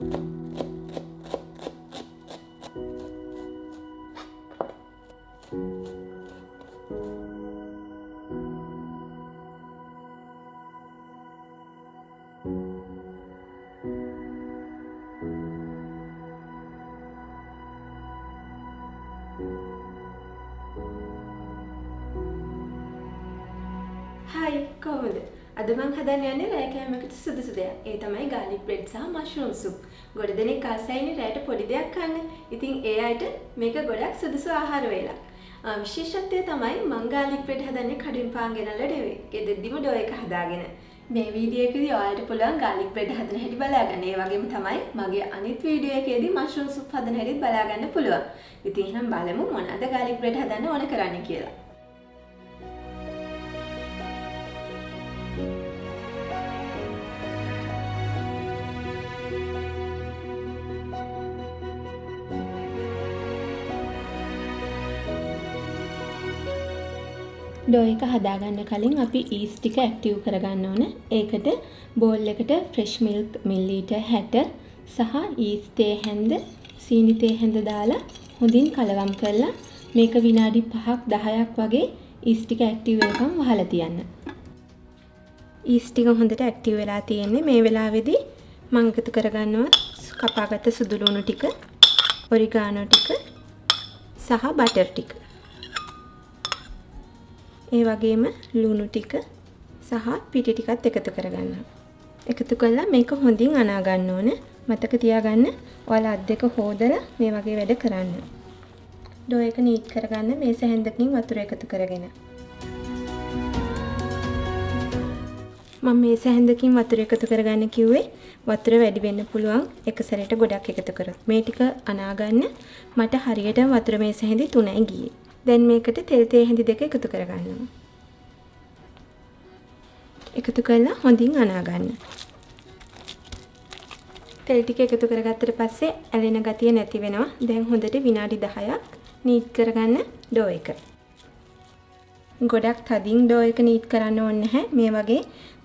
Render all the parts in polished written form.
Hi, කොහොමද? අද මම හදන්න යන්නේ රෑ කෑමකට සුදුසු දෙයක්. ඒ තමයි garlic bread සහ mushroom soup. ගොඩ දෙනෙක් ආසයිනේ රෑට පොඩි දෙයක් කන්න. ඉතින් ඒ අයට මේක ගොඩක් සුදුසු ආහාර වේලක්. විශේෂත්වය තමයි මම garlic bread හදන්නේ කඩින් පාන් ගෙනල්ලා නෙවෙයි. ගෙදෙද්දිම ඩෝ එක හදාගෙන. මේ වීඩියෝ එකේදී ඔයාලට පුළුවන් garlic bread හදන හැටි බලාගන්න. ඒ වගේම තමයි මගේ අනිත් වීඩියෝ එකේදී mushroom soup හදන හැටිත් බලාගන්න පුළුවන්. ඉතින් එහෙනම් බලමු මොනවද garlic bread හදන්න ඕන කරන්නේ කියලා. ඩෝ එක හදාගන්න කලින් අපි yeast ටික ඇක්ටිව් කරගන්න ඕන. ඒකට බෝල් එකට fresh milk මිලිලීටර් 60 සහ yeast තේ හැඳ සීනි තේ හැඳ දාලා හොඳින් කලවම් කරලා මේක විනාඩි 5ක් 10ක් වගේ yeast ටික ඇක්ටිව් වෙනකම් වහලා තියන්න. yeast ටික හොඳට ඇක්ටිව් වෙලා තියෙන්නේ. මේ වෙලාවේදී මම එකතු කරගන්නවා කපාගත්ත සුදු ලුණු ටික, oregano ටික සහ butter ටික. ඒ වගේම ලුණු ටික සහ පිටි ටිකත් එකතු කරගන්න. එකතු කළා මේක හොඳින් අනා ගන්න ඕන. මතක තියාගන්න ඔයාලා අත් දෙක හොදලා මේ වගේ වැඩ කරන්න. ඩෝ එක නීට් කරගන්න මේස හැන්දකින් වතුර එකතු කරගෙන. මම මේස හැන්දකින් වතුර එකතු කරගන්න කිව්වේ වතුර වැඩි වෙන්න පුළුවන් එක සැරේට ගොඩක් එකතු කරොත්. මේ ටික අනා ගන්න මට හරියටම වතුර මේස හැන්දි 3යි ගියේ. දැන් මේකට තෙල් තේ හැඳි දෙක එකතු කරගන්නවා. එකතු කරලා හොඳින් අනා ගන්න. තෙල් ටික එකතු කරගත්තට පස්සේ ඇලෙන ගතිය නැති වෙනවා. දැන් හොඳට විනාඩි 10ක් නීට් කරගන්න ඩෝ එක. ගොඩක් තදින් ඩෝ එක නීට් කරන්න ඕනේ නැහැ. මේ වගේ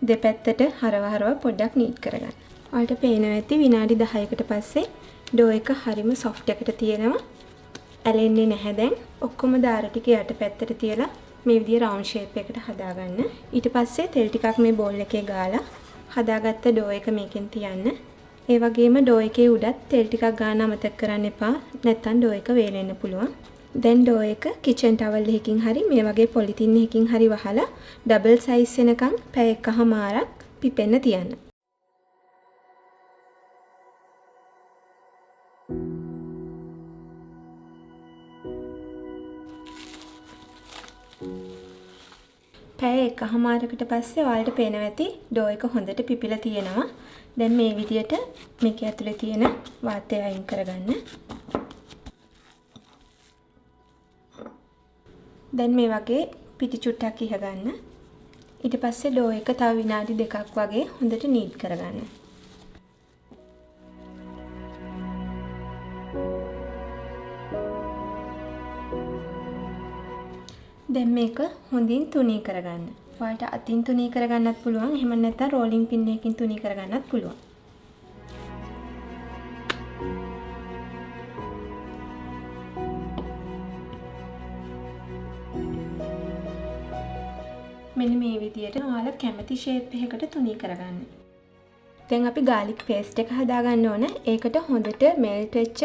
දෙපැත්තට හරව පොඩ්ඩක් නීට් කරගන්න. ඔයාලට පේනවා ඇති විනාඩි 10කට පස්සේ ඩෝ එක හරිම සොෆ්ට් එකට තියෙනවා. ඇලෙන්නේ නැහැ. දැන් ඔක්කොම දාර ටික යට පැත්තට තියලා මේ විදිහේ රවුන්ඩ් ෂේප් එකකට හදාගන්න. ඊට පස්සේ තෙල් ටිකක් මේ බෝල් එකේ ගාලා හදාගත්ත ඩෝ එක මේකෙන් තියන්න. ඒ වගේම ඩෝ එකේ උඩත් තෙල් ටිකක් ගන්න අමතක කරන්න එපා. නැත්නම් ඩෝ එක වේලෙන්න පුළුවන්. දැන් ඩෝ එක කිචන් ටවල් එකකින් හරි මේ වගේ පොලිතින් එකකින් හරි වහලා ඩබල් සයිස් වෙනකන් පැය එකමාරක් පිපෙන්න තියන්න. පැය එකමාරකට පස්සේ ඔයාලට පේනවා ඇති ඩෝ එක හොඳට පිපිලා තියෙනවා. දැන් මේ විදියට මේක ඇතුලේ තියෙන වාතය අයින් කරගන්න. දැන් මේ වගේ පිටි චුට්ටක් ඉහගන්න. ඊට පස්සේ ඩෝ එක තව විනාඩි 2ක් වගේ හොඳට නීට් කරගන්න. දැන් මේක හොඳින් තුනී කරගන්න. ඔයාලට අතින් තුනී කරගන්නත් පුළුවන්. එහෙම නැත්නම් රෝලින් පින් එකකින් තුනී කරගන්නත් පුළුවන්. මෙන්න මේ විදියට ඔයාලා කැමති ෂේප් එකකට තුනී කරගන්න. දැන් අපි garlic paste එක හදාගන්න ඕන. ඒකට හොඳට මෙල්ට් වෙච්ච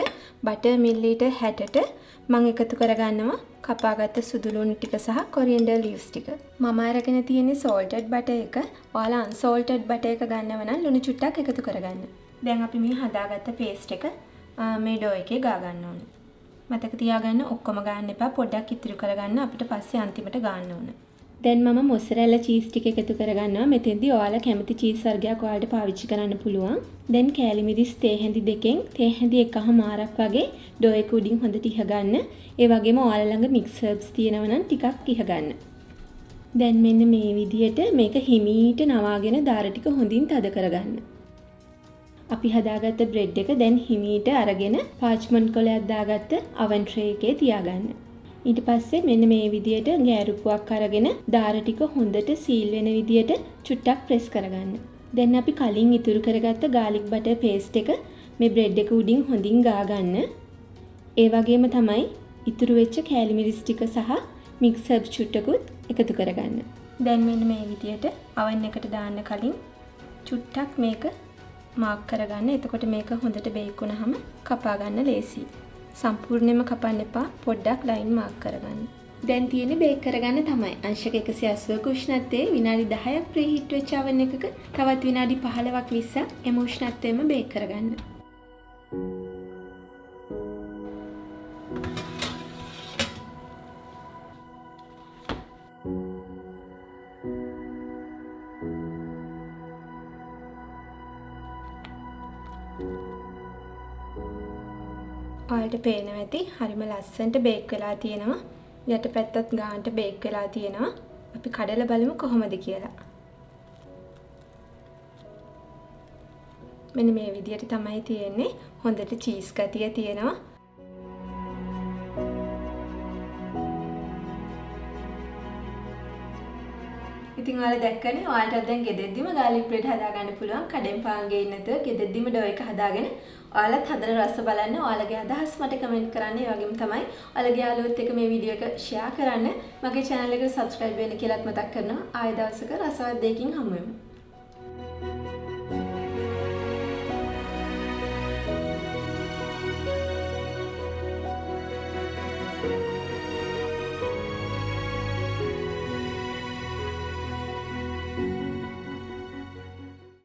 butter මිලිලීටර් 60ට මම එකතු කරගන්නවා කපාගත්ත සුදු ලුණු ටික සහ coriander leaves ටික. මම අරගෙන තියෙන්නේ salted butter එක. ඔයාලා unsalted butter එක ගන්නව නම් ලුණු චුට්ටක් එකතු කරගන්න. දැන් අපි මේ හදාගත්ත paste එක මේ ඩෝ එකේ ගා ගන්න ඕනේ. මතක තියාගන්න ඔක්කොම ගන්න එපා. පොඩ්ඩක් ඉතිරි කරගන්න අපිට පස්සේ අන්තිමට ගන්න ඕන. දැන් මම mozzarella cheese ටික එකතු කරගන්නවා. මෙතෙන්දී ඔයාලා කැමති cheese වර්ගයක් ඔයාලට පාවිච්චි කරන්න පුළුවන්. දැන් කෑලි මිරිස් තේ හැඳි දෙකෙන් තේ හැඳි එකමාරක් වගේ ඩෝ එක උඩින් හොඳට ඉහගන්න. ඒ වගේම ඔයාලා ළඟ mix herbs තියෙනවා නම් ටිකක් ඉහගන්න. දැන් මෙන්න මේ විදියට මේක හිමීට නවාගෙන දාර ටික හොඳින් තද කරගන්න. අපි හදාගත්ත බ්‍රෙඩ් එක දැන් හිමීට අරගෙන පාච්මන්ට් කොලයක් දාගත්ත oven tray එකේ තියාගන්න. ඊට පස්සේ මෙන්න මේ විදියට ගෑරුප්පුවක් අරගෙන දාර ටික හොඳට සීල් වෙන විදියට චුට්ටක් ප්‍රෙස් කරගන්න. දැන් අපි කලින් ඉතුරු කරගත්ත garlic butter paste එක මේ බ්‍රෙඩ් එක උඩින් හොඳින් ගා ගන්න. ඒ වගේම තමයි ඉතුරු වෙච්ච කෑලි මිරිස් ටික සහ මික්ස් හර්බ් චුට්ටකුත් එකතු කරගන්න. දැන් මෙන්න මේ විදියට oven එකට දාන්න කලින් චුට්ටක් මේක මාක් කරගන්න. එතකොට මේක හොඳට බේක් වුණාම කපා ගන්න ලේසියි. සම්පූර්ණයෙන්ම කපන්න එපා. පොඩ්ඩක් ලයින් මාක් කරගන්න. දැන් තියෙන්නේ බේක් කරගන්න තමයි. අංශක 180ක උෂ්ණත්වයේ විනාඩි 10ක් ප්‍රීහීට් වෙච්ච oven එකක තවත් විනාඩි 15ක් 20ක් එම උෂ්ණත්වයෙන්ම බේක් කරගන්න. ඔයාලට පේනවා ඇති හරිම ලස්සනට බේක් වෙලා තියෙනවා. යටපැත්තත් ගානට බේක් වෙලා තියෙනවා. අපි කඩලා බලමු කොහොමද කියලා. මෙන්න මේ විදියට තමයි තියෙන්නේ. හොඳට චීස් ගතිය තියෙනවා. ඉතින් ඔයාලා දැක්කනේ ඔයාලට දැන් ගෙදෙද්දිම garlic bread හදාගන්න පුළුවන්. කඩෙන් පාන් ගේන්න නැතුව ගෙදෙද්දිම ඩෝ එක හදාගෙන ඔයාලත් හදලා රස බලන්න. ඔයාලගේ අදහස් මට කමෙන්ට් කරන්න. ඒ වගේම තමයි ඔයාලගේ යාළුවොත් එක්ක මේ වීඩියෝ එක ෂෙයා කරන්න. මගේ channel එකට subscribe වෙන්න කියලාත් මතක් කරනවා. ආයෙ දවසක රසවත් දෙයකින් හමු වෙමු.